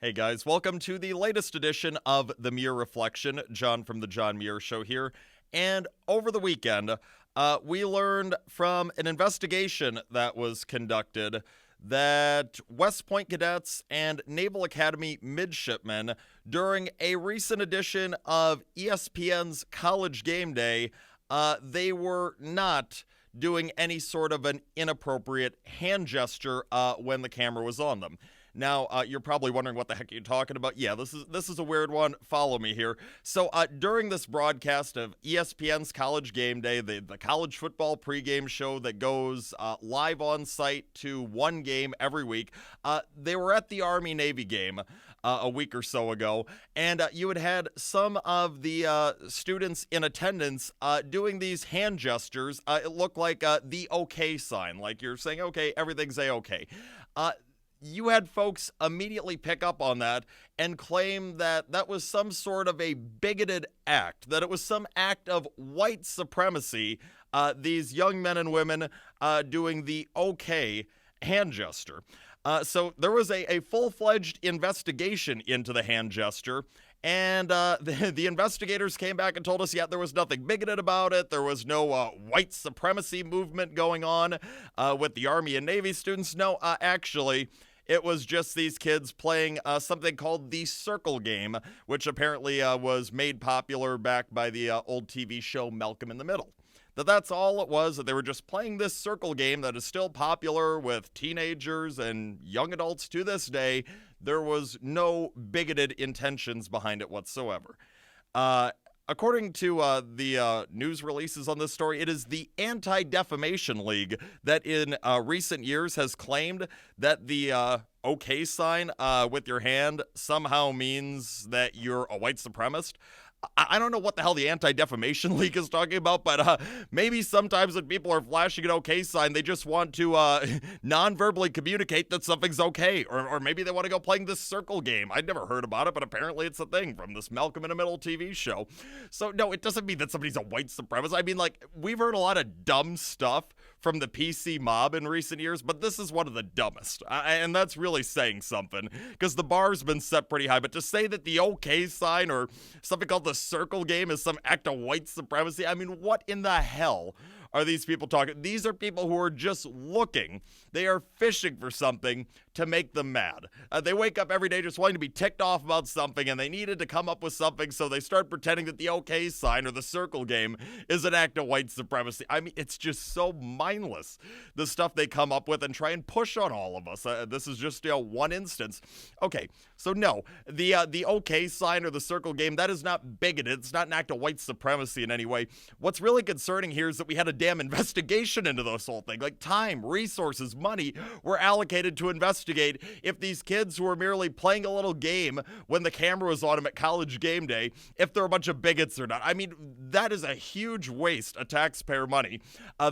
Hey guys, welcome to the latest edition of the Muir Reflection. John from the John Muir Show here. And over the weekend, we learned from an investigation that was conducted that West Point Cadets and Naval Academy Midshipmen, during a recent edition of ESPN's College Game Day, they were not doing any sort of an inappropriate hand gesture when the camera was on them. Now, you're probably wondering what the heck you're talking about. Yeah, this is a weird one. Follow me here. So, during this broadcast of ESPN's College Game Day, the college football pregame show that goes live on site to one game every week, they were at the Army-Navy game a week or so ago, and you had some of the students in attendance doing these hand gestures. It looked like the okay sign, like you're saying, okay, everything's A-okay. You had folks immediately pick up on that and claim that that was some sort of a bigoted act, that it was some act of white supremacy, these young men and women doing the okay hand gesture. So there was a full-fledged investigation into the hand gesture, and the investigators came back and told us, yeah, there was nothing bigoted about it. There was no white supremacy movement going on with the Army and Navy students. No, actually, it was just these kids playing something called the circle game, which apparently was made popular back by the old TV show Malcolm in the Middle. That's all it was, that they were just playing this circle game that is still popular with teenagers and young adults to this day. There was no bigoted intentions behind it whatsoever. According to the news releases on this story, it is the Anti-Defamation League that in recent years has claimed that the okay sign with your hand somehow means that you're a white supremacist. I don't know what the hell the Anti-Defamation League is talking about, but maybe sometimes when people are flashing an okay sign, they just want to non-verbally communicate that something's okay, or maybe they want to go playing this circle game. I'd never heard about it, but apparently it's a thing from this Malcolm in the Middle TV show. So no, it doesn't mean that somebody's a white supremacist. I mean, like, we've heard a lot of dumb stuff from the PC mob in recent years, but this is one of the dumbest, and that's really saying something, because the bar's been set pretty high. But to say that the okay sign or something called the circle game is some act of white supremacy, I mean, what in the hell are these people talking? These are people who are just looking. They are fishing for something to make them mad. They wake up every day just wanting to be ticked off about something, and they needed to come up with something, so they start pretending that the okay sign or the circle game is an act of white supremacy. I mean, it's just so mindless, the stuff they come up with and try and push on all of us. This is just one instance. Okay, so no, the okay sign or the circle game, that is not bigoted. It's not an act of white supremacy in any way. What's really concerning here is that we had a damn investigation into this whole thing. Like, time, resources, money were allocated to investigate if these kids who were merely playing a little game when the camera was on them at College Game Day, if they're a bunch of bigots or not. I mean, that is a huge waste of taxpayer money.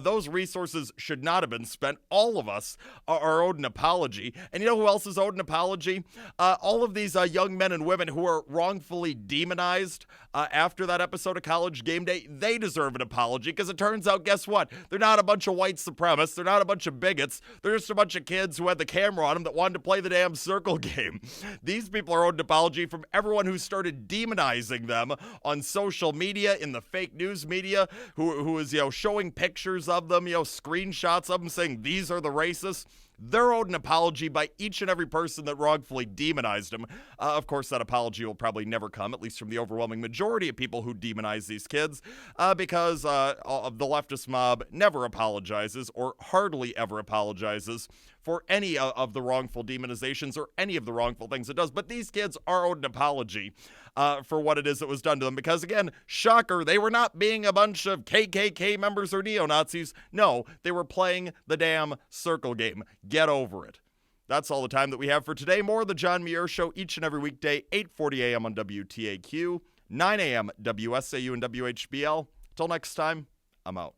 Those resources should not have been spent. All of us are owed an apology. And you know who else is owed an apology? All of these young men and women who were wrongfully demonized after that episode of College Game Day. They deserve an apology, because it turns out, guess what? They're not a bunch of white supremacists. They're not a bunch of bigots. They're just a bunch of kids who had the camera on them that wanted to play the damn circle game. These people are owed an apology from everyone who started demonizing them on social media, in the fake news media, who is, showing pictures of them, screenshots of them saying these are the racists. They're owed an apology by each and every person that wrongfully demonized them. Of course, that apology will probably never come, at least from the overwhelming majority of people who demonize these kids, because the leftist mob never apologizes, or hardly ever apologizes, for any of the wrongful demonizations or any of the wrongful things it does. But these kids are owed an apology for what it is that was done to them. Because, again, shocker, they were not being a bunch of KKK members or neo-Nazis. No, they were playing the damn circle game. Get over it. That's all the time that we have for today. More of the John Muir Show each and every weekday, 8:40 a.m. on WTAQ, 9 a.m. WSAU and WHBL. Till next time, I'm out.